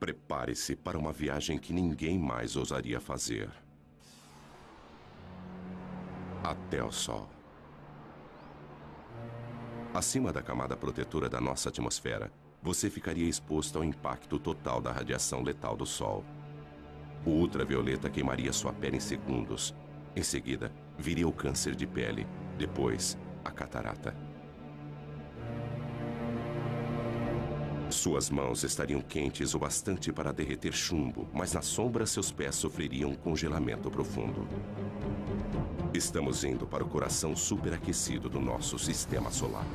Prepare-se para uma viagem que ninguém mais ousaria fazer. Até o Sol. Acima da camada protetora da nossa atmosfera, você ficaria exposto ao impacto total da radiação letal do Sol. O ultravioleta queimaria sua pele em segundos. Em seguida, viria o câncer de pele. Depois, a catarata. Suas mãos estariam quentes o bastante para derreter chumbo, mas na sombra seus pés sofreriam um congelamento profundo. Estamos indo para o coração superaquecido do nosso sistema solar.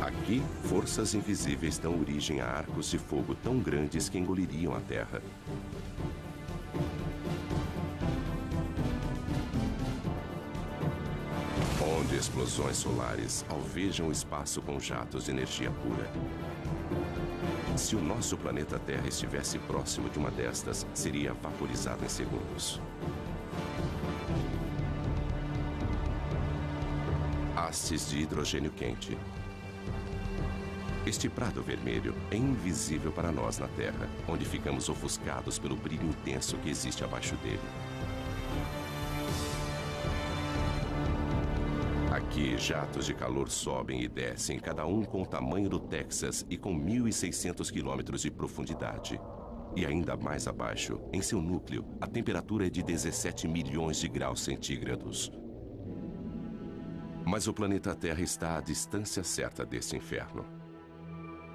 Aqui, forças invisíveis dão origem a arcos de fogo tão grandes que engoliriam a Terra. Onde explosões solares alvejam o espaço com jatos de energia pura. Se o nosso planeta Terra estivesse próximo de uma destas, seria vaporizado em segundos. Hastes de hidrogênio quente. Este prado vermelho é invisível para nós na Terra, onde ficamos ofuscados pelo brilho intenso que existe abaixo dele. Aqui, jatos de calor sobem e descem, cada um com o tamanho do Texas e com 1.600 quilômetros de profundidade. E ainda mais abaixo, em seu núcleo, a temperatura é de 17 milhões de graus centígrados. Mas o planeta Terra está à distância certa desse inferno.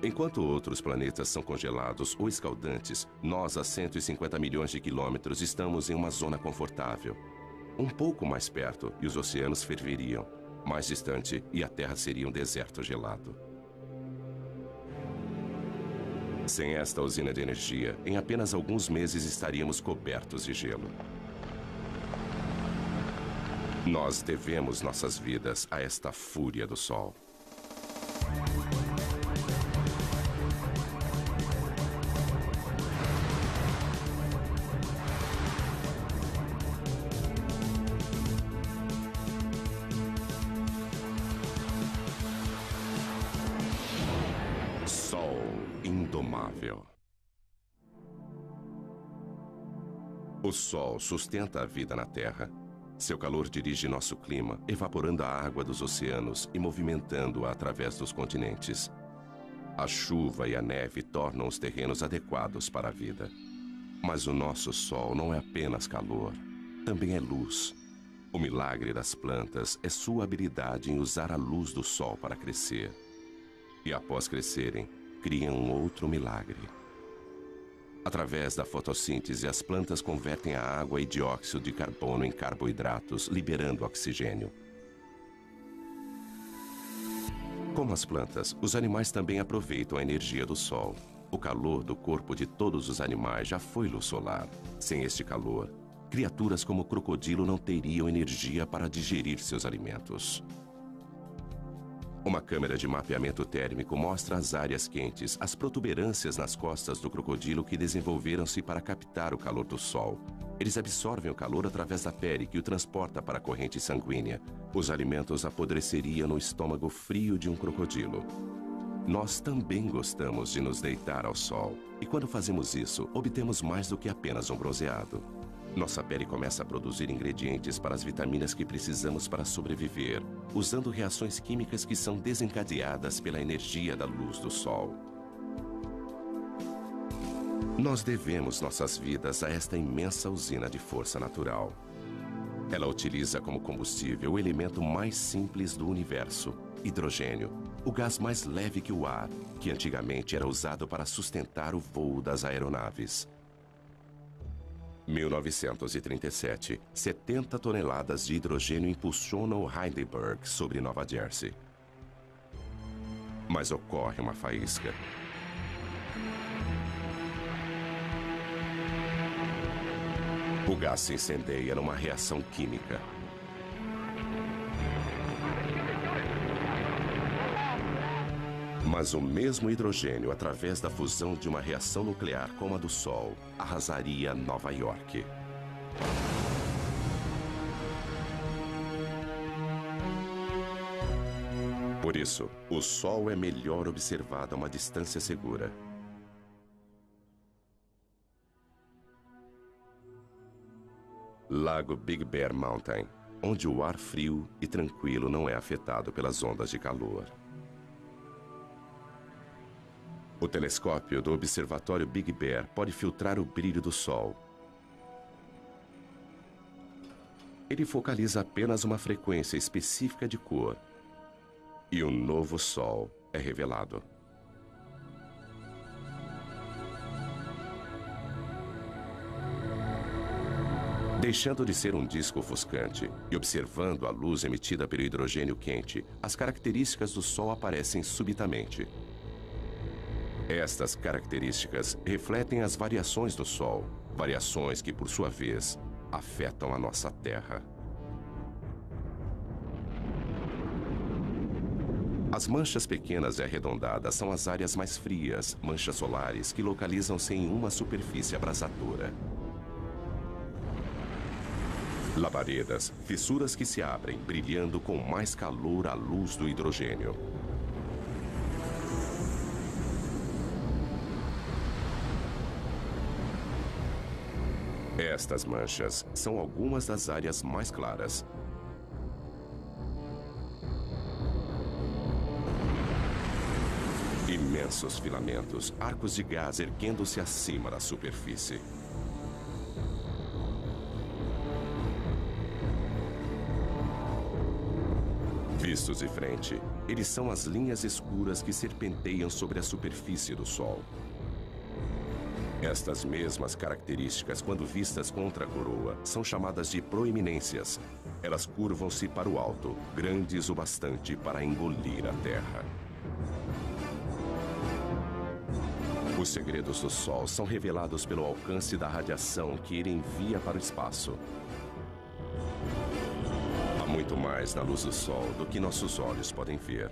Enquanto outros planetas são congelados ou escaldantes, nós, a 150 milhões de quilômetros, estamos em uma zona confortável. Um pouco mais perto e os oceanos ferveriam. Mais distante e a Terra seria um deserto gelado. Sem esta usina de energia, em apenas alguns meses estaríamos cobertos de gelo. Nós devemos nossas vidas a esta fúria do Sol. Sol indomável. O Sol sustenta a vida na Terra. Seu calor dirige nosso clima, evaporando a água dos oceanos e movimentando-a através dos continentes. A chuva e a neve tornam os terrenos adequados para a vida. Mas o nosso Sol não é apenas calor, também é luz. O milagre das plantas é sua habilidade em usar a luz do Sol para crescer. E após crescerem, criam um outro milagre. Através da fotossíntese, as plantas convertem a água e dióxido de carbono em carboidratos, liberando oxigênio. Como as plantas, os animais também aproveitam a energia do Sol. O calor do corpo de todos os animais já foi luz solar. Sem este calor, criaturas como o crocodilo não teriam energia para digerir seus alimentos. Uma câmera de mapeamento térmico mostra as áreas quentes, as protuberâncias nas costas do crocodilo que desenvolveram-se para captar o calor do Sol. Eles absorvem o calor através da pele que o transporta para a corrente sanguínea. Os alimentos apodreceriam no estômago frio de um crocodilo. Nós também gostamos de nos deitar ao sol. E quando fazemos isso, obtemos mais do que apenas um bronzeado. Nossa pele começa a produzir ingredientes para as vitaminas que precisamos para sobreviver, usando reações químicas que são desencadeadas pela energia da luz do Sol. Nós devemos nossas vidas a esta imensa usina de força natural. Ela utiliza como combustível o elemento mais simples do universo, hidrogênio, o gás mais leve que o ar, que antigamente era usado para sustentar o voo das aeronaves. 1937, 70 toneladas de hidrogênio impulsionam o Heidelberg sobre Nova Jersey. Mas ocorre uma faísca. O gás se incendeia numa reação química. Mas o mesmo hidrogênio, através da fusão de uma reação nuclear como a do Sol, arrasaria Nova York. Por isso, o Sol é melhor observado a uma distância segura. Lago Big Bear Mountain, onde o ar frio e tranquilo não é afetado pelas ondas de calor. O telescópio do Observatório Big Bear pode filtrar o brilho do Sol. Ele focaliza apenas uma frequência específica de cor. E um novo Sol é revelado. Deixando de ser um disco ofuscante e observando a luz emitida pelo hidrogênio quente, as características do Sol aparecem subitamente. Estas características refletem as variações do Sol, variações que, por sua vez, afetam a nossa Terra. As manchas pequenas e arredondadas são as áreas mais frias, manchas solares que localizam-se em uma superfície abrasadora. Labaredas, fissuras que se abrem, brilhando com mais calor à luz do hidrogênio. Estas manchas são algumas das áreas mais claras. Imensos filamentos, arcos de gás erguendo-se acima da superfície. Vistos de frente, eles são as linhas escuras que serpenteiam sobre a superfície do Sol. Estas mesmas características, quando vistas contra a coroa, são chamadas de proeminências. Elas curvam-se para o alto, grandes o bastante para engolir a Terra. Os segredos do Sol são revelados pelo alcance da radiação que ele envia para o espaço. Há muito mais na luz do Sol do que nossos olhos podem ver.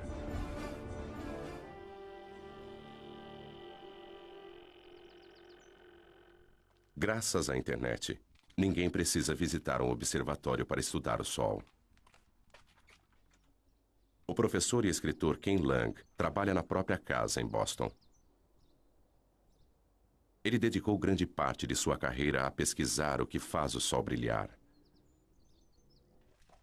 Graças à internet, ninguém precisa visitar um observatório para estudar o Sol. O professor e escritor Ken Lang trabalha na própria casa em Boston. Ele dedicou grande parte de sua carreira a pesquisar o que faz o Sol brilhar.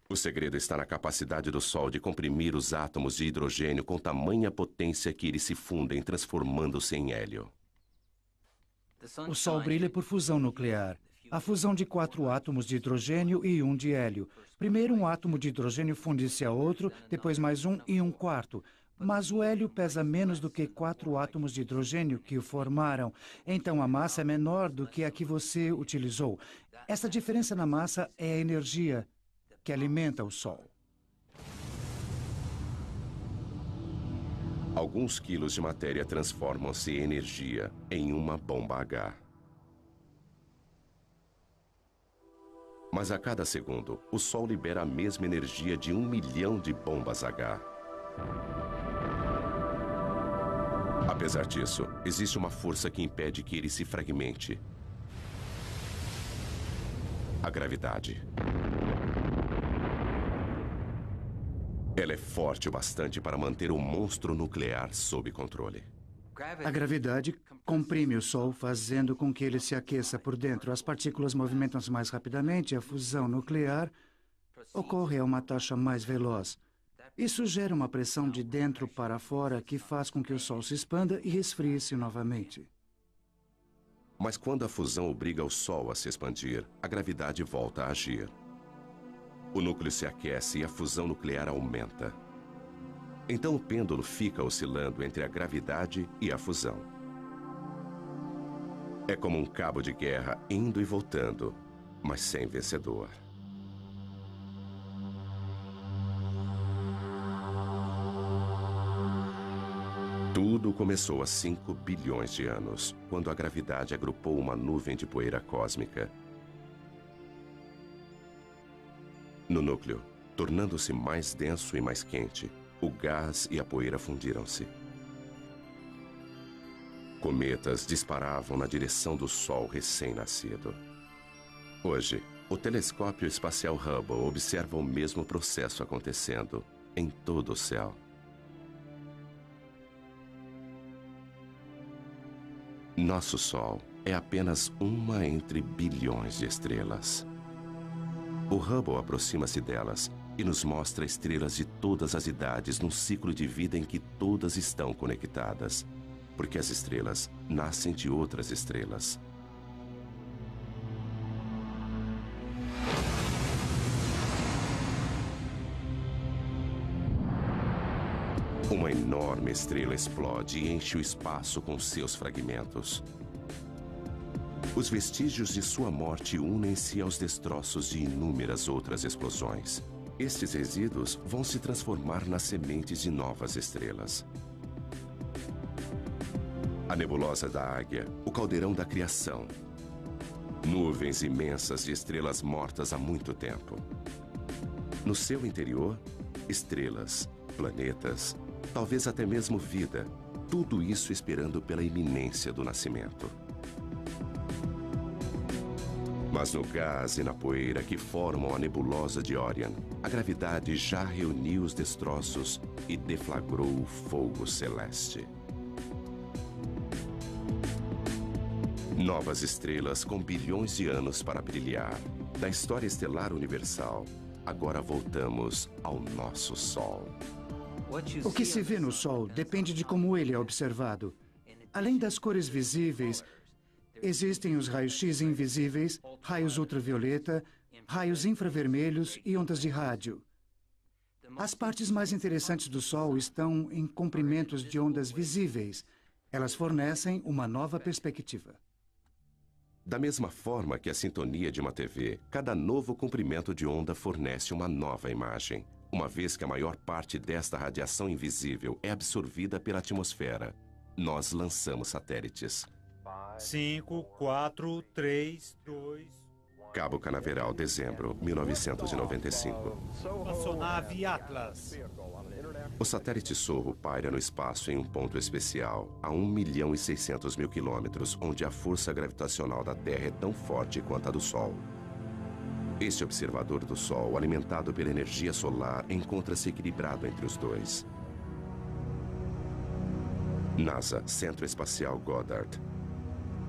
O segredo está na capacidade do Sol de comprimir os átomos de hidrogênio com tamanha potência que eles se fundem, transformando-se em hélio. O Sol brilha por fusão nuclear. A fusão de 4 átomos de hidrogênio e 1 de hélio. Primeiro um átomo de hidrogênio funde-se a outro, depois mais um e um quarto. Mas o hélio pesa menos do que 4 átomos de hidrogênio que o formaram. Então a massa é menor do que a que você utilizou. Essa diferença na massa é a energia que alimenta o Sol. Alguns quilos de matéria transformam-se em energia em uma bomba H. Mas a cada segundo, o Sol libera a mesma energia de 1 milhão de bombas H. Apesar disso, existe uma força que impede que ele se fragmente. A gravidade. Ela é forte o bastante para manter o monstro nuclear sob controle. A gravidade comprime o Sol, fazendo com que ele se aqueça por dentro. As partículas movimentam-se mais rapidamente e a fusão nuclear ocorre a uma taxa mais veloz. Isso gera uma pressão de dentro para fora que faz com que o Sol se expanda e resfrie-se novamente. Mas quando a fusão obriga o Sol a se expandir, a gravidade volta a agir. O núcleo se aquece e a fusão nuclear aumenta. Então o pêndulo fica oscilando entre a gravidade e a fusão. É como um cabo de guerra indo e voltando, mas sem vencedor. Tudo começou há 5 bilhões de anos, quando a gravidade agrupou uma nuvem de poeira cósmica. No núcleo, tornando-se mais denso e mais quente, o gás e a poeira fundiram-se. Cometas disparavam na direção do Sol recém-nascido. Hoje, o telescópio espacial Hubble observa o mesmo processo acontecendo em todo o céu. Nosso Sol é apenas uma entre bilhões de estrelas. O Hubble aproxima-se delas e nos mostra estrelas de todas as idades num ciclo de vida em que todas estão conectadas, porque as estrelas nascem de outras estrelas. Uma enorme estrela explode e enche o espaço com seus fragmentos. Os vestígios de sua morte unem-se aos destroços de inúmeras outras explosões. Estes resíduos vão se transformar nas sementes de novas estrelas. A nebulosa da Águia, o caldeirão da criação. Nuvens imensas de estrelas mortas há muito tempo. No seu interior, estrelas, planetas, talvez até mesmo vida, tudo isso esperando pela iminência do nascimento. Mas no gás e na poeira que formam a nebulosa de Orion, a gravidade já reuniu os destroços e deflagrou o fogo celeste. Novas estrelas com bilhões de anos para brilhar. Da história estelar universal, agora voltamos ao nosso Sol. O que se vê no Sol depende de como ele é observado. Além das cores visíveis, existem os raios-x invisíveis, raios ultravioleta, raios infravermelhos e ondas de rádio. As partes mais interessantes do Sol estão em comprimentos de ondas visíveis. Elas fornecem uma nova perspectiva. Da mesma forma que a sintonia de uma TV, cada novo comprimento de onda fornece uma nova imagem, uma vez que a maior parte desta radiação invisível é absorvida pela atmosfera. Nós lançamos satélites. 5, 4, 3, 2... Cabo Canaveral, dezembro, 1995. Espaçonave Atlas. O satélite Sorro paira no espaço em um ponto especial, a 1.600.000 quilômetros, onde a força gravitacional da Terra é tão forte quanto a do Sol. Este observador do Sol, alimentado pela energia solar, encontra-se equilibrado entre os dois. NASA, Centro Espacial Goddard.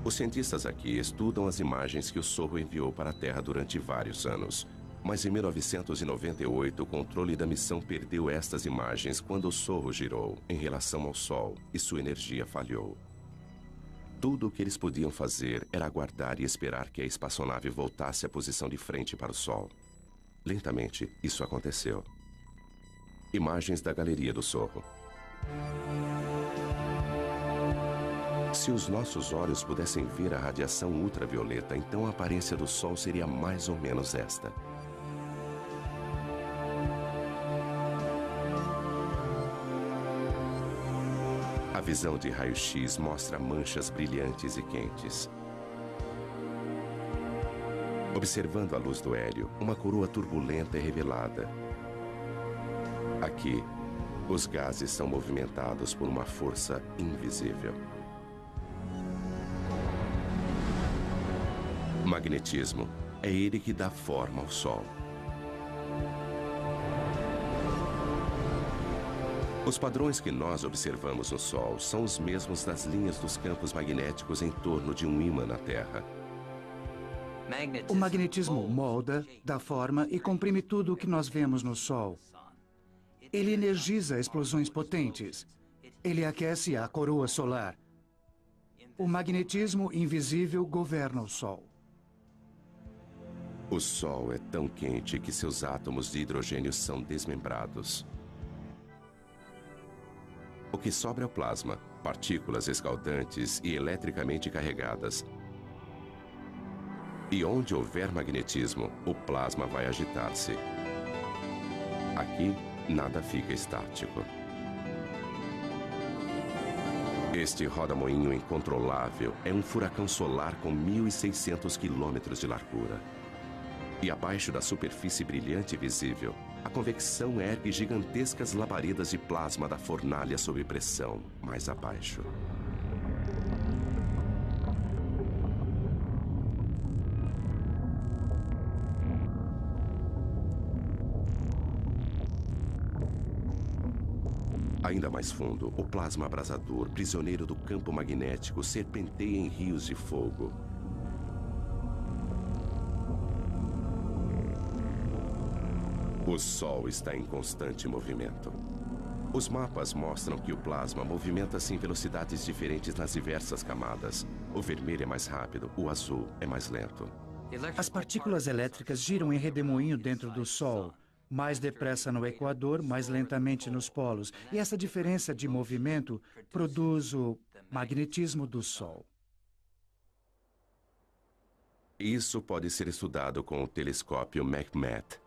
Os cientistas aqui estudam as imagens que o Sorro enviou para a Terra durante vários anos. Mas em 1998, o controle da missão perdeu estas imagens quando o Sorro girou em relação ao Sol e sua energia falhou. Tudo o que eles podiam fazer era aguardar e esperar que a espaçonave voltasse à posição de frente para o Sol. Lentamente, isso aconteceu. Imagens da galeria do Sorro. Se os nossos olhos pudessem ver a radiação ultravioleta, então a aparência do Sol seria mais ou menos esta. A visão de raio-x mostra manchas brilhantes e quentes. Observando a luz do hélio, uma coroa turbulenta é revelada. Aqui, os gases são movimentados por uma força invisível. Magnetismo é ele que dá forma ao Sol. Os padrões que nós observamos no Sol são os mesmos das linhas dos campos magnéticos em torno de um ímã na Terra. O magnetismo molda, dá forma e comprime tudo o que nós vemos no Sol. Ele energiza explosões potentes. Ele aquece a coroa solar. O magnetismo invisível governa o Sol. O Sol é tão quente que seus átomos de hidrogênio são desmembrados. O que sobra é o plasma, partículas escaldantes e eletricamente carregadas. E onde houver magnetismo, o plasma vai agitar-se. Aqui, nada fica estático. Este roda-moinho incontrolável é um furacão solar com 1.600 quilômetros de largura. E abaixo da superfície brilhante e visível, a convecção ergue gigantescas labaredas de plasma da fornalha sob pressão, mais abaixo. Ainda mais fundo, o plasma abrasador, prisioneiro do campo magnético, serpenteia em rios de fogo. O Sol está em constante movimento. Os mapas mostram que o plasma movimenta-se em velocidades diferentes nas diversas camadas. O vermelho é mais rápido, o azul é mais lento. As partículas elétricas giram em redemoinho dentro do Sol. Mais depressa no Equador, mais lentamente nos polos. E essa diferença de movimento produz o magnetismo do Sol. Isso pode ser estudado com o telescópio McMath.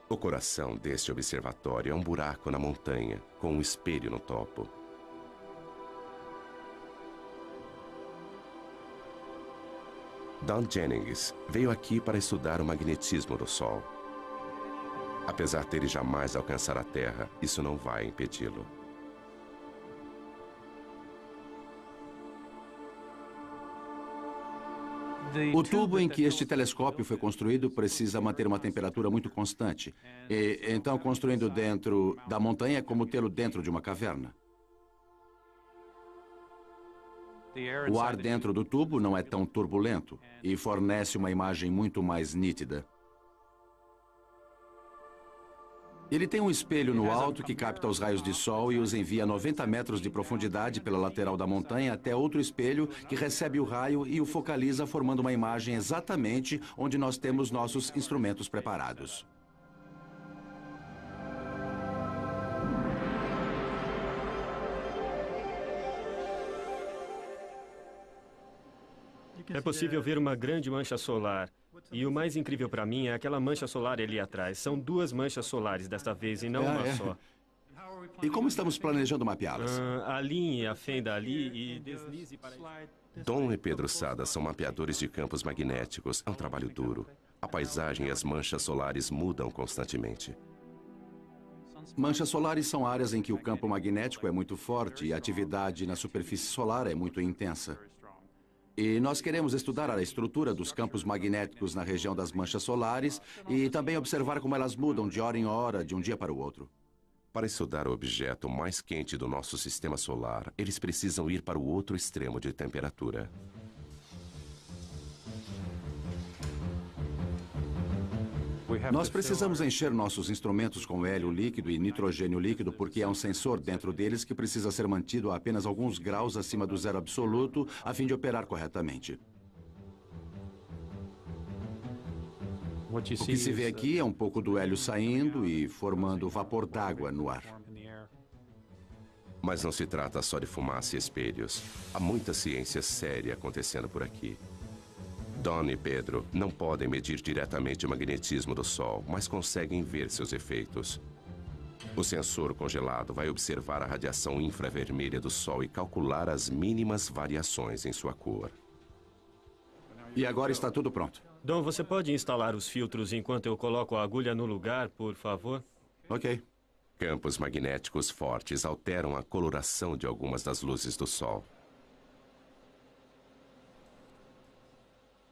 O coração deste observatório é um buraco na montanha, com um espelho no topo. Don Jennings veio aqui para estudar o magnetismo do Sol. Apesar dele jamais alcançar a Terra, isso não vai impedi-lo. O tubo em que este telescópio foi construído precisa manter uma temperatura muito constante. E, então, construindo dentro da montanha é como tê-lo dentro de uma caverna. O ar dentro do tubo não é tão turbulento e fornece uma imagem muito mais nítida. Ele tem um espelho no alto que capta os raios de sol e os envia a 90 metros de profundidade pela lateral da montanha até outro espelho que recebe o raio e o focaliza, formando uma imagem exatamente onde nós temos nossos instrumentos preparados. É possível ver uma grande mancha solar. E o mais incrível para mim é aquela mancha solar ali atrás. São duas manchas solares desta vez e não uma só. E como estamos planejando mapeá-las? Alinhe a fenda ali e deslize para... Don e Pedro Sada são mapeadores de campos magnéticos. É um trabalho duro. A paisagem e as manchas solares mudam constantemente. Manchas solares são áreas em que o campo magnético é muito forte e a atividade na superfície solar é muito intensa. E nós queremos estudar a estrutura dos campos magnéticos na região das manchas solares e também observar como elas mudam de hora em hora, de um dia para o outro. Para estudar o objeto mais quente do nosso sistema solar, eles precisam ir para o outro extremo de temperatura. Nós precisamos encher nossos instrumentos com hélio líquido e nitrogênio líquido porque há um sensor dentro deles que precisa ser mantido a apenas alguns graus acima do zero absoluto a fim de operar corretamente. O que se vê aqui é um pouco do hélio saindo e formando vapor d'água no ar. Mas não se trata só de fumaça e espelhos. Há muita ciência séria acontecendo por aqui. Don e Pedro não podem medir diretamente o magnetismo do Sol, mas conseguem ver seus efeitos. O sensor congelado vai observar a radiação infravermelha do Sol e calcular as mínimas variações em sua cor. E agora está tudo pronto. Don, você pode instalar os filtros enquanto eu coloco a agulha no lugar, por favor? Ok. Campos magnéticos fortes alteram a coloração de algumas das luzes do Sol.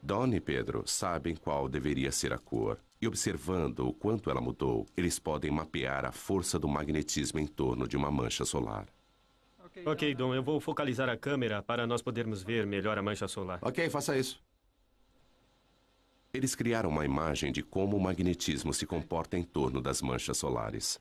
Don e Pedro sabem qual deveria ser a cor, e observando o quanto ela mudou, eles podem mapear a força do magnetismo em torno de uma mancha solar. Ok, Don, eu vou focalizar a câmera para nós podermos ver melhor a mancha solar. Ok, faça isso. Eles criaram uma imagem de como o magnetismo se comporta em torno das manchas solares.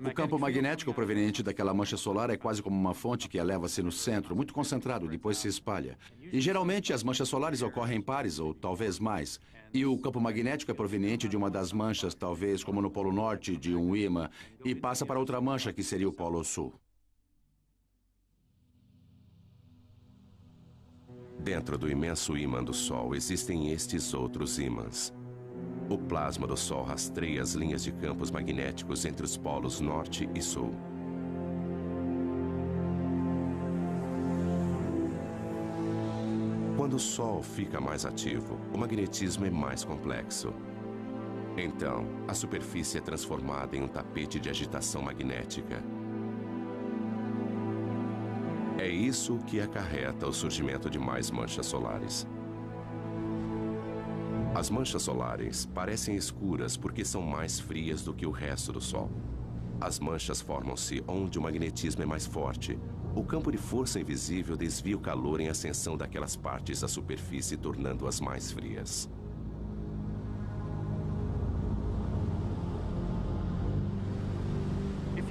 O campo magnético proveniente daquela mancha solar é quase como uma fonte que eleva-se no centro, muito concentrado, depois se espalha. E geralmente as manchas solares ocorrem em pares, ou talvez mais. E o campo magnético é proveniente de uma das manchas, talvez como no Polo Norte, de um ímã, e passa para outra mancha, que seria o Polo Sul. Dentro do imenso ímã do Sol existem estes outros ímãs. O plasma do Sol rastreia as linhas de campos magnéticos entre os polos norte e sul. Quando o Sol fica mais ativo, o magnetismo é mais complexo. Então, a superfície é transformada em um tapete de agitação magnética. É isso que acarreta o surgimento de mais manchas solares. As manchas solares parecem escuras porque são mais frias do que o resto do Sol. As manchas formam-se onde o magnetismo é mais forte. O campo de força invisível desvia o calor em ascensão daquelas partes da superfície, tornando-as mais frias.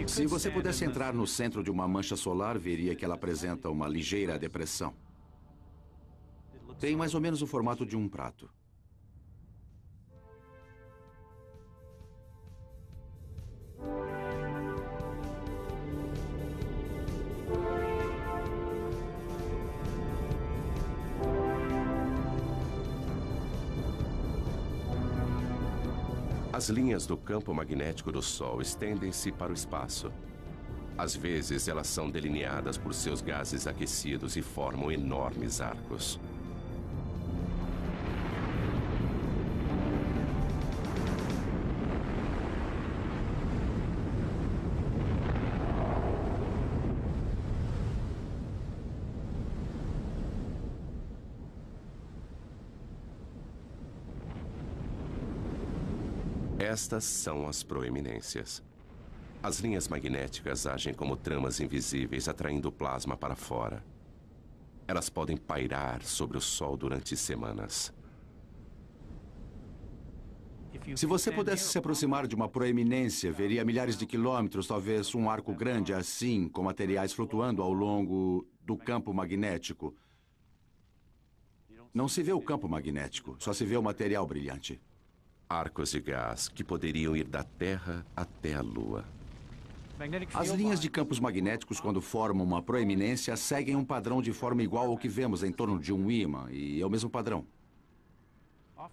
Se você pudesse entrar no centro de uma mancha solar, veria que ela apresenta uma ligeira depressão. Tem mais ou menos o formato de um prato. As linhas do campo magnético do Sol estendem-se para o espaço. Às vezes, elas são delineadas por seus gases aquecidos e formam enormes arcos. Estas são as proeminências. As linhas magnéticas agem como tramas invisíveis, atraindo o plasma para fora. Elas podem pairar sobre o Sol durante semanas. Se você pudesse se aproximar de uma proeminência, veria milhares de quilômetros, talvez um arco grande assim, com materiais flutuando ao longo do campo magnético. Não se vê o campo magnético, só se vê o material brilhante. Arcos de gás que poderiam ir da Terra até a Lua. As linhas de campos magnéticos, quando formam uma proeminência, seguem um padrão de forma igual ao que vemos em torno de um ímã, e é o mesmo padrão.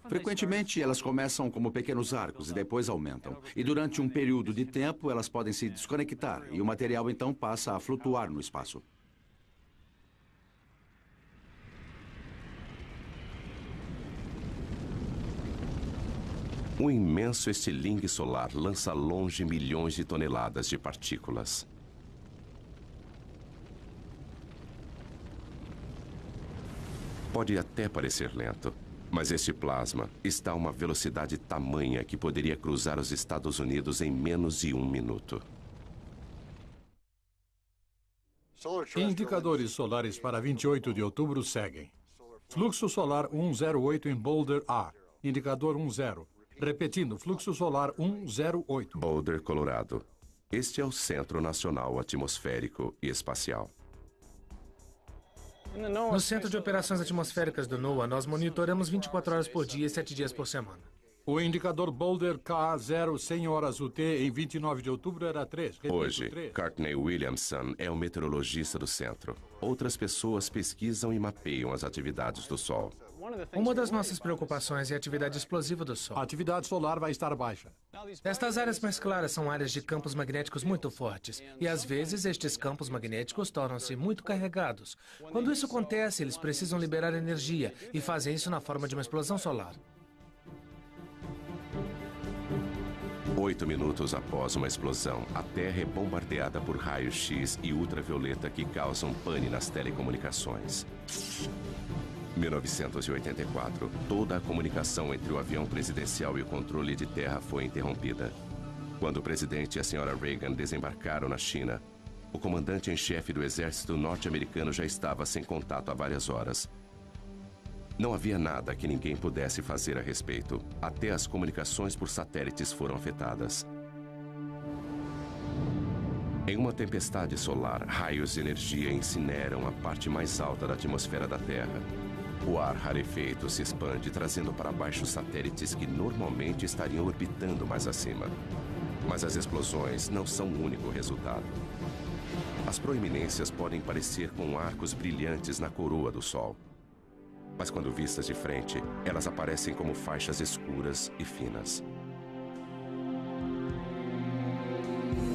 Frequentemente, elas começam como pequenos arcos e depois aumentam. E durante um período de tempo, elas podem se desconectar, e o material então passa a flutuar no espaço. Um imenso estilingue solar lança longe milhões de toneladas de partículas. Pode até parecer lento, mas este plasma está a uma velocidade tamanha que poderia cruzar os Estados Unidos em menos de 1 minuto. Indicadores solares para 28 de outubro seguem. Fluxo solar 108 em Boulder A, indicador 10. Repetindo, fluxo solar 108. Boulder, Colorado. Este é o Centro Nacional Atmosférico e Espacial. No Centro de Operações Atmosféricas do NOAA, nós monitoramos 24 horas por dia e 7 dias por semana. O indicador Boulder K0 100 horas UT em 29 de outubro era 3. Repito, Hoje, 3. Courtney Williamson é o meteorologista do centro. Outras pessoas pesquisam e mapeiam as atividades do Sol. Uma das nossas preocupações é a atividade explosiva do Sol. A atividade solar vai estar baixa. Estas áreas mais claras são áreas de campos magnéticos muito fortes. E às vezes estes campos magnéticos tornam-se muito carregados. Quando isso acontece, eles precisam liberar energia e fazem isso na forma de uma explosão solar. 8 minutos após uma explosão, a Terra é bombardeada por raios X e ultravioleta que causam pane nas telecomunicações. 1984, toda a comunicação entre o avião presidencial e o controle de terra foi interrompida. Quando o presidente e a senhora Reagan desembarcaram na China, o comandante em chefe do exército norte-americano já estava sem contato há várias horas. Não havia nada que ninguém pudesse fazer a respeito. Até as comunicações por satélites foram afetadas. Em uma tempestade solar, raios de energia incineram a parte mais alta da atmosfera da Terra. O ar rarefeito se expande, trazendo para baixo satélites que normalmente estariam orbitando mais acima. Mas as explosões não são o único resultado. As proeminências podem parecer com arcos brilhantes na coroa do Sol. Mas quando vistas de frente, elas aparecem como faixas escuras e finas.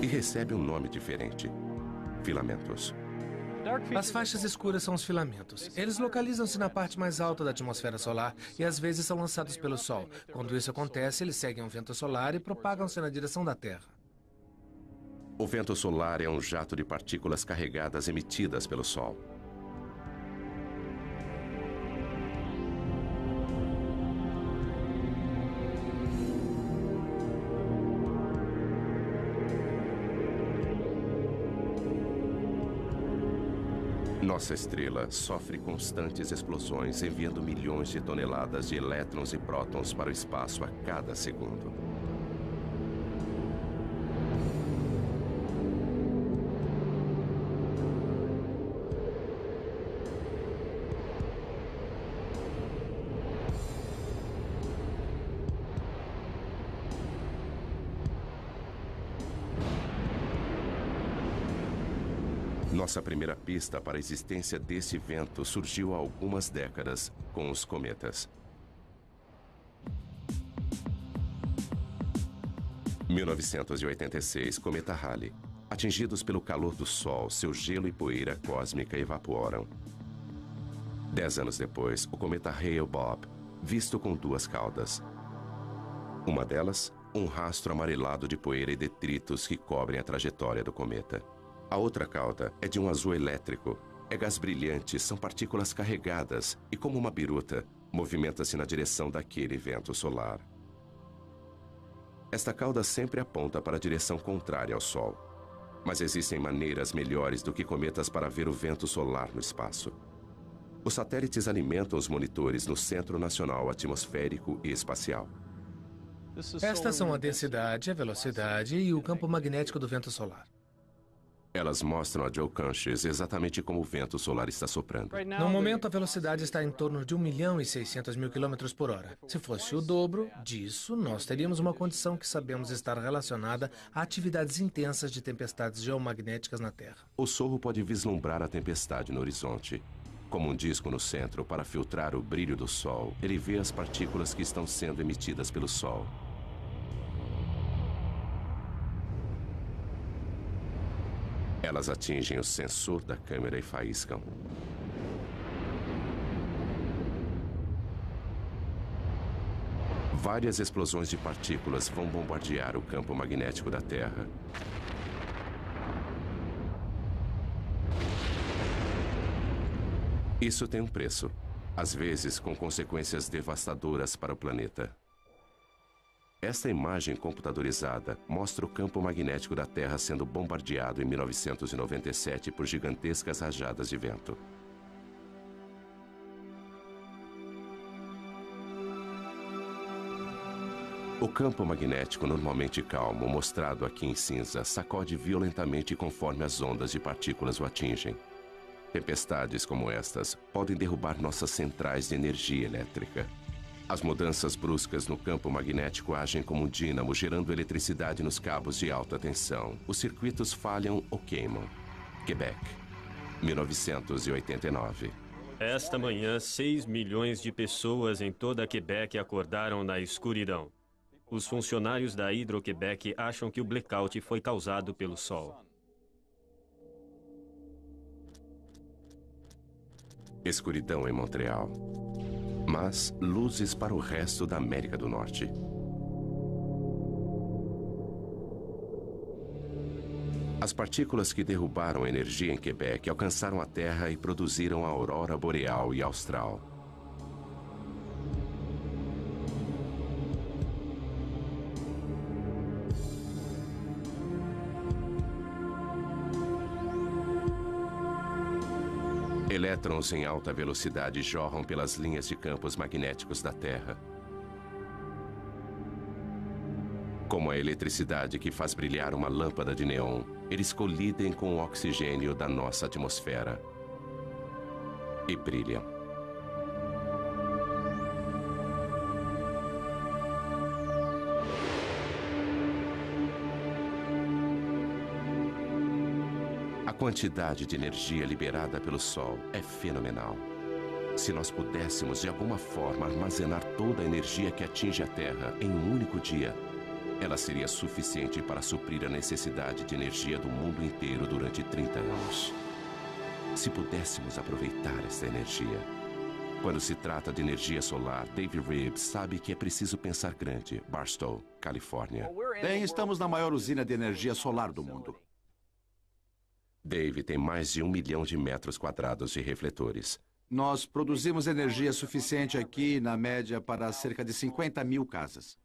E recebe um nome diferente: filamentos. As faixas escuras são os filamentos. Eles localizam-se na parte mais alta da atmosfera solar e às vezes são lançados pelo Sol. Quando isso acontece, eles seguem um vento solar e propagam-se na direção da Terra. O vento solar é um jato de partículas carregadas emitidas pelo Sol. Nossa estrela sofre constantes explosões, enviando milhões de toneladas de elétrons e prótons para o espaço a cada segundo. Nossa primeira pista para a existência desse vento surgiu há algumas décadas com os cometas. 1986, cometa Halley. Atingidos pelo calor do Sol, seu gelo e poeira cósmica evaporam. 10 anos depois, o cometa Hale-Bopp, visto com duas caudas. Uma delas, um rastro amarelado de poeira e detritos que cobrem a trajetória do cometa. A outra cauda é de um azul elétrico. É gás brilhante, são partículas carregadas e, como uma biruta, movimenta-se na direção daquele vento solar. Esta cauda sempre aponta para a direção contrária ao Sol. Mas existem maneiras melhores do que cometas para ver o vento solar no espaço. Os satélites alimentam os monitores no Centro Nacional Atmosférico e Espacial. Estas são a densidade, a velocidade e o campo magnético do vento solar. Elas mostram a Joe Conchis exatamente como o vento solar está soprando. No momento, a velocidade está em torno de 1.600.000 km por hora. Se fosse o dobro disso, nós teríamos uma condição que sabemos estar relacionada a atividades intensas de tempestades geomagnéticas na Terra. O sorro pode vislumbrar a tempestade no horizonte. Como um disco no centro para filtrar o brilho do Sol, ele vê as partículas que estão sendo emitidas pelo Sol. Elas atingem o sensor da câmera e faiscam. Várias explosões de partículas vão bombardear o campo magnético da Terra. Isso tem um preço, às vezes com consequências devastadoras para o planeta. Esta imagem computadorizada mostra o campo magnético da Terra sendo bombardeado em 1997 por gigantescas rajadas de vento. O campo magnético normalmente calmo, mostrado aqui em cinza, sacode violentamente conforme as ondas de partículas o atingem. Tempestades como estas podem derrubar nossas centrais de energia elétrica. As mudanças bruscas no campo magnético agem como um dínamo, gerando eletricidade nos cabos de alta tensão. Os circuitos falham ou queimam. Quebec, 1989. Esta manhã, 6 milhões de pessoas em toda Quebec acordaram na escuridão. Os funcionários da Hydro-Québec acham que o blackout foi causado pelo Sol. Escuridão em Montreal. Mas luzes para o resto da América do Norte. As partículas que derrubaram energia em Quebec alcançaram a Terra e produziram a aurora boreal e austral. Elétrons em alta velocidade jorram pelas linhas de campos magnéticos da Terra. Como a eletricidade que faz brilhar uma lâmpada de neon, eles colidem com o oxigênio da nossa atmosfera. E brilham. A quantidade de energia liberada pelo Sol é fenomenal. Se nós pudéssemos, de alguma forma, armazenar toda a energia que atinge a Terra em um único dia, ela seria suficiente para suprir a necessidade de energia do mundo inteiro durante 30 anos. Se pudéssemos aproveitar essa energia. Quando se trata de energia solar, Dave Reeves sabe que é preciso pensar grande. Barstow, Califórnia. Bem, estamos na maior usina de energia solar do mundo. Dave tem mais de 1 milhão de metros quadrados de refletores. Nós produzimos energia suficiente aqui, na média, para cerca de 50 mil casas.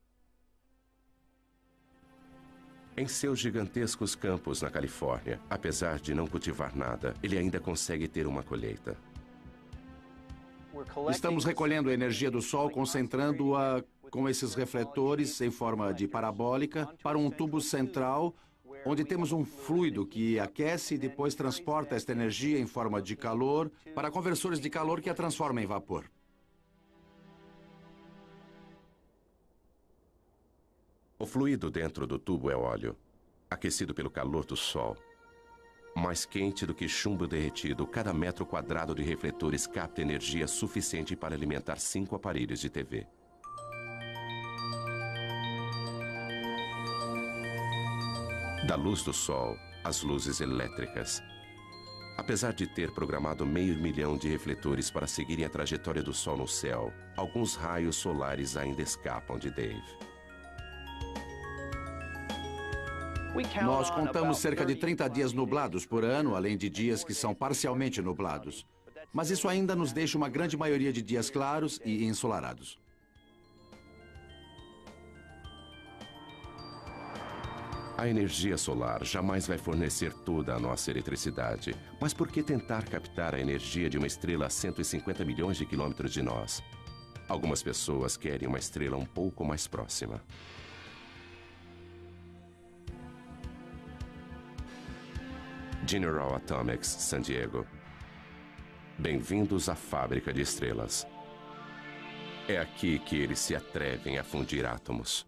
Em seus gigantescos campos na Califórnia, apesar de não cultivar nada, ele ainda consegue ter uma colheita. Estamos recolhendo a energia do Sol, concentrando-a com esses refletores em forma de parabólica para um tubo central, onde temos um fluido que aquece e depois transporta esta energia em forma de calor para conversores de calor que a transformam em vapor. O fluido dentro do tubo é óleo, aquecido pelo calor do Sol. Mais quente do que chumbo derretido, cada metro quadrado de refletores capta energia suficiente para alimentar 5 aparelhos de TV. Da luz do Sol, às luzes elétricas. Apesar de ter programado 500 mil de refletores para seguirem a trajetória do Sol no céu, alguns raios solares ainda escapam de Dave. Nós contamos cerca de 30 dias nublados por ano, além de dias que são parcialmente nublados. Mas isso ainda nos deixa uma grande maioria de dias claros e ensolarados. A energia solar jamais vai fornecer toda a nossa eletricidade. Mas por que tentar captar a energia de uma estrela a 150 milhões de quilômetros de nós? Algumas pessoas querem uma estrela um pouco mais próxima. General Atomics, San Diego. Bem-vindos à fábrica de estrelas. É aqui que eles se atrevem a fundir átomos.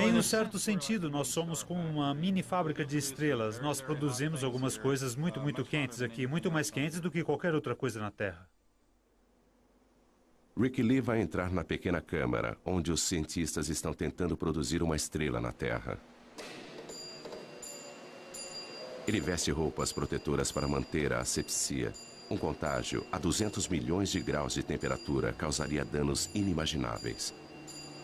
Em um certo sentido, nós somos como uma mini fábrica de estrelas. Nós produzimos algumas coisas muito quentes aqui, muito mais quentes do que qualquer outra coisa na Terra. Rick Lee vai entrar na pequena câmara, onde os cientistas estão tentando produzir uma estrela na Terra. Ele veste roupas protetoras para manter a asepsia. Um contágio a 200 milhões de graus de temperatura causaria danos inimagináveis.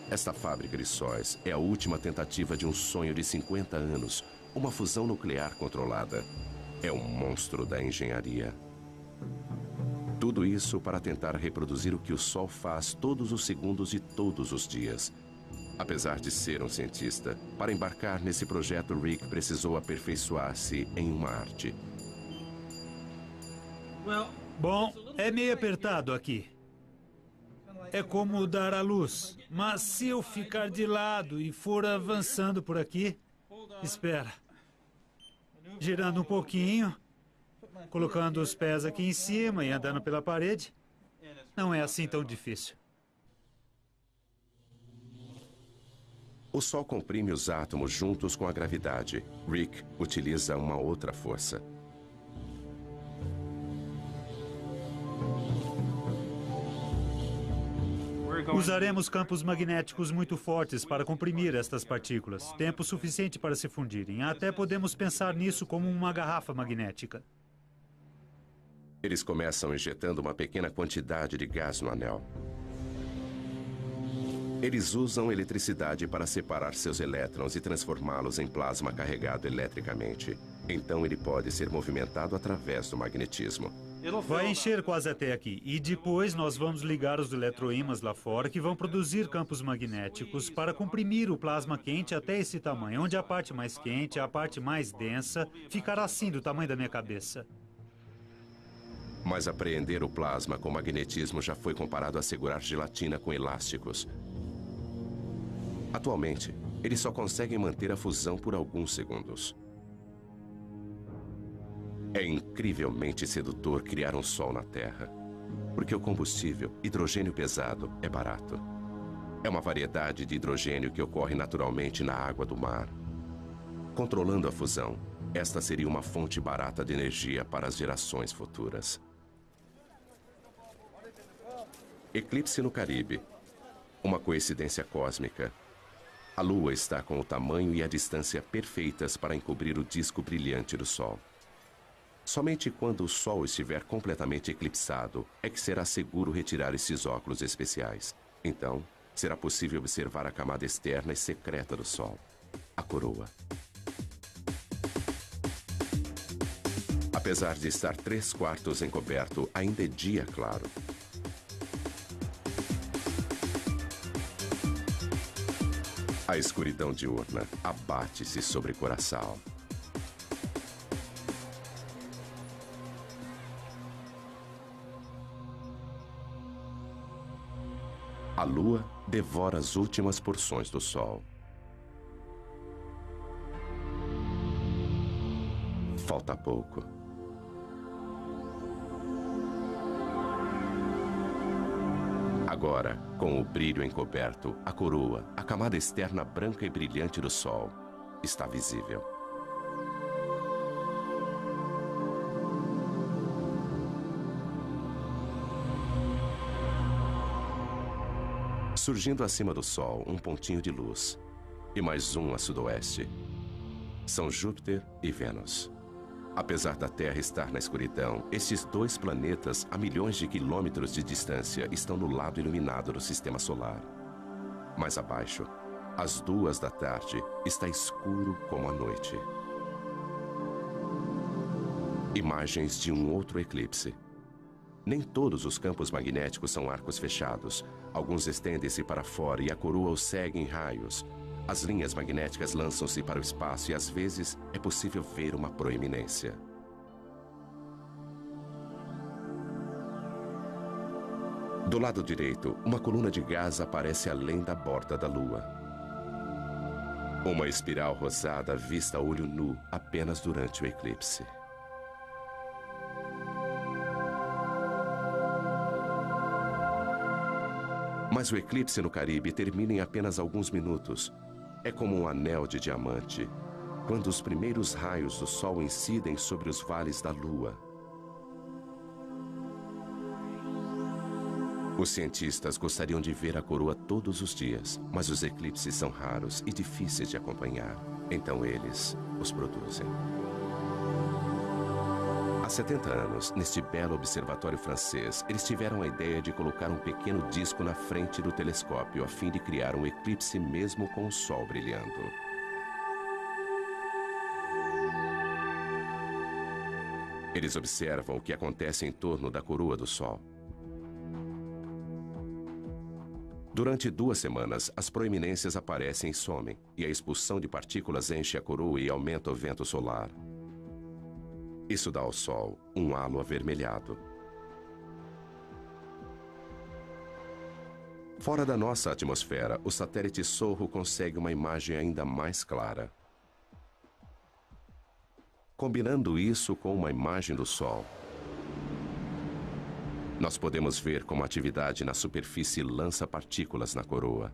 Esta fábrica de sóis é a última tentativa de um sonho de 50 anos, uma fusão nuclear controlada. É um monstro da engenharia. Tudo isso para tentar reproduzir o que o Sol faz todos os segundos de todos os dias. Apesar de ser um cientista, para embarcar nesse projeto, Rick precisou aperfeiçoar-se em uma arte. Bom, é meio apertado aqui. É como dar à luz. Mas se eu ficar de lado e for avançando por aqui... Espera. Girando um pouquinho... Colocando os pés aqui em cima e andando pela parede. Não é assim tão difícil. O Sol comprime os átomos juntos com a gravidade. Rick utiliza uma outra força. Usaremos campos magnéticos muito fortes para comprimir estas partículas. Tempo suficiente para se fundirem. Até podemos pensar nisso como uma garrafa magnética. Eles começam injetando uma pequena quantidade de gás no anel. Eles usam eletricidade para separar seus elétrons e transformá-los em plasma carregado eletricamente. Então ele pode ser movimentado através do magnetismo. Vai encher quase até aqui. E depois nós vamos ligar os eletroímãs lá fora que vão produzir campos magnéticos para comprimir o plasma quente até esse tamanho, onde a parte mais quente, a parte mais densa, ficará assim do tamanho da minha cabeça. Mas apreender o plasma com magnetismo já foi comparado a segurar gelatina com elásticos. Atualmente, eles só conseguem manter a fusão por alguns segundos. É incrivelmente sedutor criar um Sol na Terra, porque o combustível, hidrogênio pesado, é barato. É uma variedade de hidrogênio que ocorre naturalmente na água do mar. Controlando a fusão, esta seria uma fonte barata de energia para as gerações futuras. Eclipse no Caribe. Uma coincidência cósmica. A Lua está com o tamanho e a distância perfeitas para encobrir o disco brilhante do Sol. Somente quando o Sol estiver completamente eclipsado é que será seguro retirar esses óculos especiais. Então, será possível observar a camada externa e secreta do Sol, a coroa. Apesar de estar 3/4 encoberto, ainda é dia claro. A escuridão diurna abate-se sobre Curaçao. A lua devora as últimas porções do sol. Falta pouco. Agora, com o brilho encoberto, a coroa, a camada externa branca e brilhante do sol, está visível. Surgindo acima do Sol, um pontinho de luz. E mais um a sudoeste. São Júpiter e Vênus. Apesar da Terra estar na escuridão, estes dois planetas, a milhões de quilômetros de distância, estão no lado iluminado do Sistema Solar. Mais abaixo, às 2 da tarde, está escuro como a noite. Imagens de um outro eclipse. Nem todos os campos magnéticos são arcos fechados. Alguns estendem-se para fora e a coroa os segue em raios. As linhas magnéticas lançam-se para o espaço e, às vezes, é possível ver uma proeminência. Do lado direito, uma coluna de gás aparece além da borda da Lua. Uma espiral rosada vista a olho nu apenas durante o eclipse. Mas o eclipse no Caribe termina em apenas alguns minutos. É como um anel de diamante, quando os primeiros raios do Sol incidem sobre os vales da Lua. Os cientistas gostariam de ver a coroa todos os dias, mas os eclipses são raros e difíceis de acompanhar. Então eles os produzem. Há 70 anos, neste belo observatório francês, eles tiveram a ideia de colocar um pequeno disco na frente do telescópio a fim de criar um eclipse mesmo com o Sol brilhando. Eles observam o que acontece em torno da coroa do Sol. Durante 2 semanas, as proeminências aparecem e somem, e a expulsão de partículas enche a coroa e aumenta o vento solar. Isso dá ao Sol um halo avermelhado. Fora da nossa atmosfera, o satélite Sorro consegue uma imagem ainda mais clara. Combinando isso com uma imagem do Sol, nós podemos ver como a atividade na superfície lança partículas na coroa.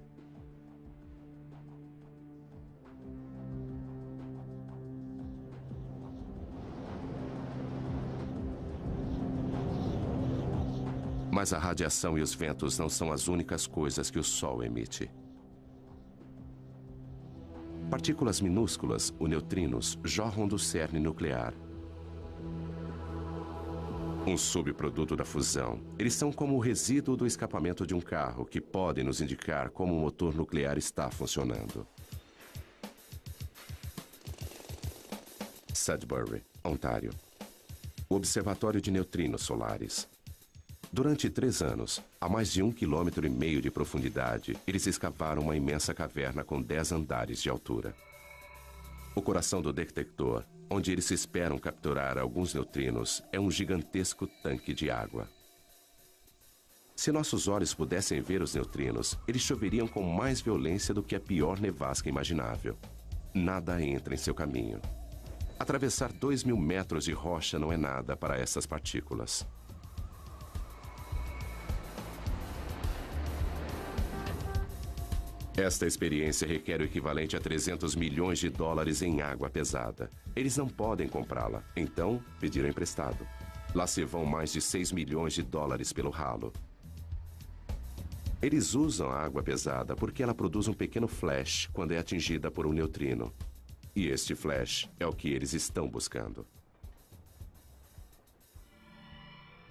Mas a radiação e os ventos não são as únicas coisas que o Sol emite. Partículas minúsculas, os neutrinos, jorram do cerne nuclear. Um subproduto da fusão. Eles são como o resíduo do escapamento de um carro, que podem nos indicar como o motor nuclear está funcionando. Sudbury, Ontário. O Observatório de Neutrinos Solares. Durante 3 anos, a mais de 1,5 km de profundidade, eles escavaram uma imensa caverna com 10 andares de altura. O coração do detector, onde eles esperam capturar alguns neutrinos, é um gigantesco tanque de água. Se nossos olhos pudessem ver os neutrinos, eles choveriam com mais violência do que a pior nevasca imaginável. Nada entra em seu caminho. Atravessar 2.000 metros de rocha não é nada para essas partículas. Esta experiência requer o equivalente a 300 milhões de dólares em água pesada. Eles não podem comprá-la, então pediram emprestado. Lá se vão mais de 6 milhões de dólares pelo ralo. Eles usam a água pesada porque ela produz um pequeno flash quando é atingida por um neutrino. E este flash é o que eles estão buscando.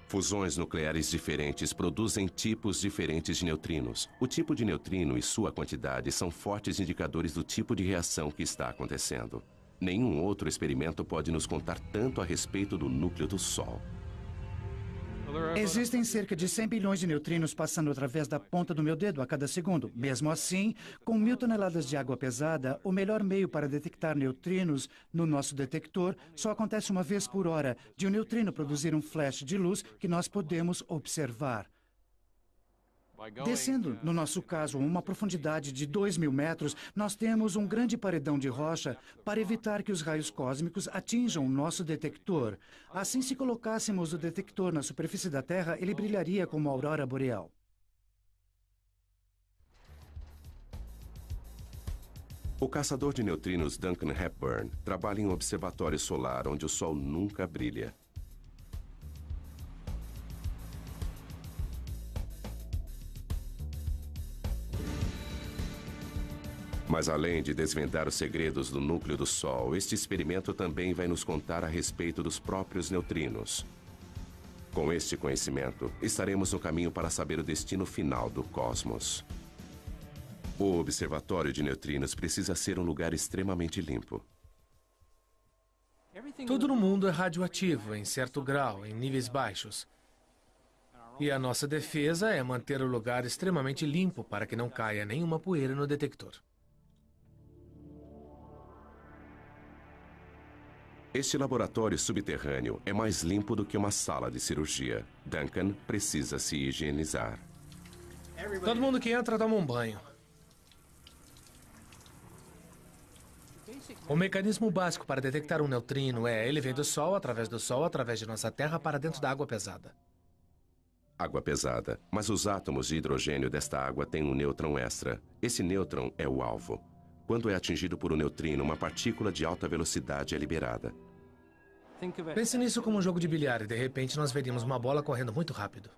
Fusões nucleares diferentes produzem tipos diferentes de neutrinos. O tipo de neutrino e sua quantidade são fortes indicadores do tipo de reação que está acontecendo. Nenhum outro experimento pode nos contar tanto a respeito do núcleo do Sol. Existem cerca de 100 bilhões de neutrinos passando através da ponta do meu dedo a cada segundo. Mesmo assim, com 1.000 toneladas de água pesada, o melhor meio para detectar neutrinos no nosso detector só acontece uma vez por hora, de um neutrino produzir um flash de luz que nós podemos observar. Descendo, no nosso caso, a uma profundidade de 2.000 metros, nós temos um grande paredão de rocha para evitar que os raios cósmicos atinjam o nosso detector. Assim, se colocássemos o detector na superfície da Terra, ele brilharia como a aurora boreal. O caçador de neutrinos Duncan Hepburn trabalha em um observatório solar onde o Sol nunca brilha. Mas além de desvendar os segredos do núcleo do Sol, este experimento também vai nos contar a respeito dos próprios neutrinos. Com este conhecimento, estaremos no caminho para saber o destino final do cosmos. O observatório de neutrinos precisa ser um lugar extremamente limpo. Tudo no mundo é radioativo, em certo grau, em níveis baixos. E a nossa defesa é manter o lugar extremamente limpo para que não caia nenhuma poeira no detector. Este laboratório subterrâneo é mais limpo do que uma sala de cirurgia. Duncan precisa se higienizar. Todo mundo que entra toma um banho. O mecanismo básico para detectar um neutrino ele vem do Sol, através de nossa Terra, para dentro da água pesada. Água pesada, mas os átomos de hidrogênio desta água têm um nêutron extra. Esse nêutron é o alvo. Quando é atingido por um neutrino, uma partícula de alta velocidade é liberada. Pense nisso como um jogo de bilhar e de repente nós veríamos uma bola correndo muito rápido.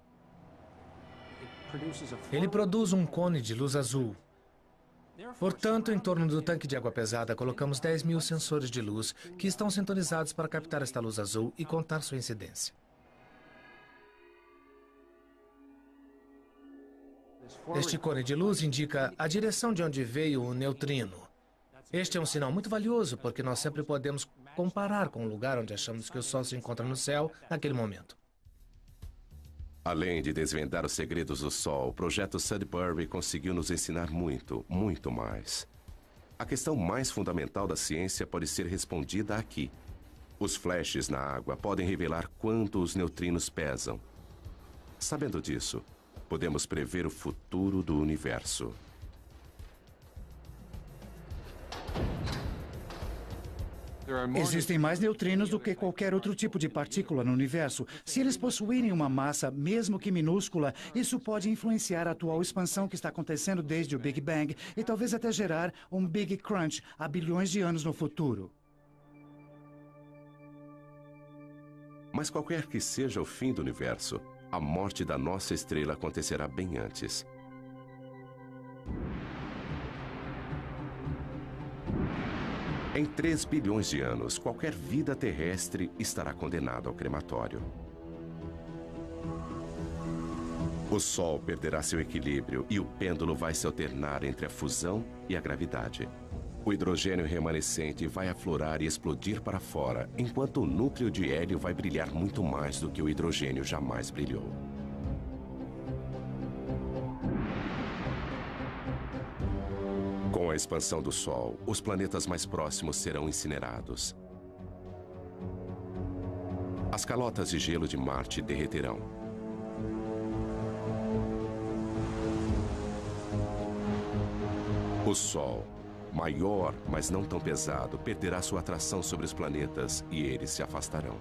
Ele produz um cone de luz azul. Portanto, em torno do tanque de água pesada, colocamos 10.000 sensores de luz que estão sintonizados para captar esta luz azul e contar sua incidência. Este cone de luz indica a direção de onde veio o neutrino. Este é um sinal muito valioso porque nós sempre podemos comparar com o lugar onde achamos que o Sol se encontra no céu naquele momento. Além de desvendar os segredos do Sol, o projeto Sudbury conseguiu nos ensinar muito, muito mais. A questão mais fundamental da ciência pode ser respondida aqui. Os flashes na água podem revelar quanto os neutrinos pesam. Sabendo disso, podemos prever o futuro do universo. Existem mais neutrinos do que qualquer outro tipo de partícula no universo. Se eles possuírem uma massa, mesmo que minúscula, isso pode influenciar a atual expansão que está acontecendo desde o Big Bang e talvez até gerar um Big Crunch há bilhões de anos no futuro. Mas qualquer que seja o fim do universo, a morte da nossa estrela acontecerá bem antes. Em 3 bilhões de anos, qualquer vida terrestre estará condenada ao crematório. O Sol perderá seu equilíbrio e o pêndulo vai se alternar entre a fusão e a gravidade. O hidrogênio remanescente vai aflorar e explodir para fora, enquanto o núcleo de hélio vai brilhar muito mais do que o hidrogênio jamais brilhou. Com a expansão do Sol, os planetas mais próximos serão incinerados. As calotas de gelo de Marte derreterão. O Sol, maior, mas não tão pesado, perderá sua atração sobre os planetas e eles se afastarão.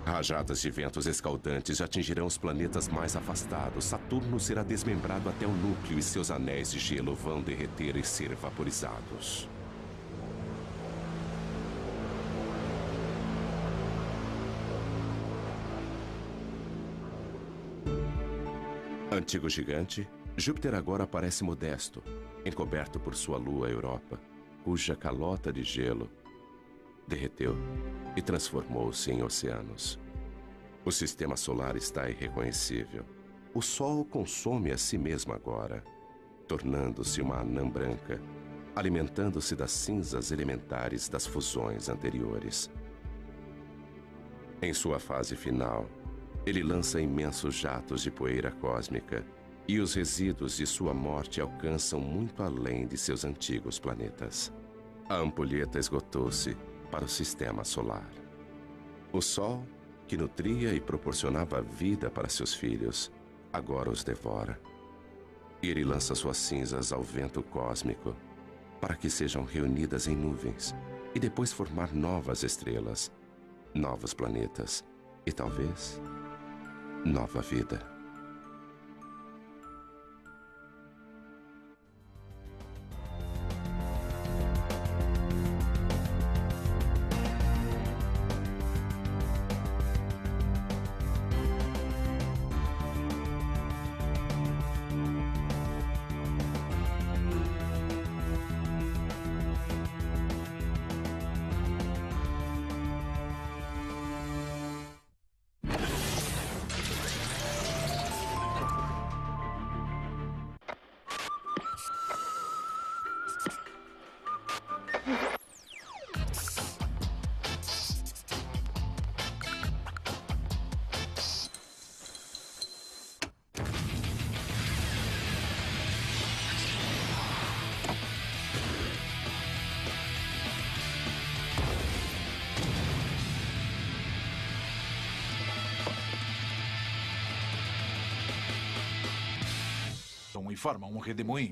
Rajadas de ventos escaldantes atingirão os planetas mais afastados. Saturno será desmembrado até o núcleo e seus anéis de gelo vão derreter e ser vaporizados. Antigo gigante, Júpiter agora parece modesto, encoberto por sua lua Europa, cuja calota de gelo derreteu e transformou-se em oceanos. O sistema solar está irreconhecível. O Sol consome a si mesmo agora, tornando-se uma anã branca alimentando-se das cinzas elementares das fusões anteriores. Em sua fase final, ele lança imensos jatos de poeira cósmica e os resíduos de sua morte alcançam muito além de seus antigos planetas. A ampulheta esgotou-se para o sistema solar. O Sol, que nutria e proporcionava vida para seus filhos, agora os devora. E ele lança suas cinzas ao vento cósmico para que sejam reunidas em nuvens e depois formar novas estrelas, novos planetas e talvez nova vida. Informa um redemoinho.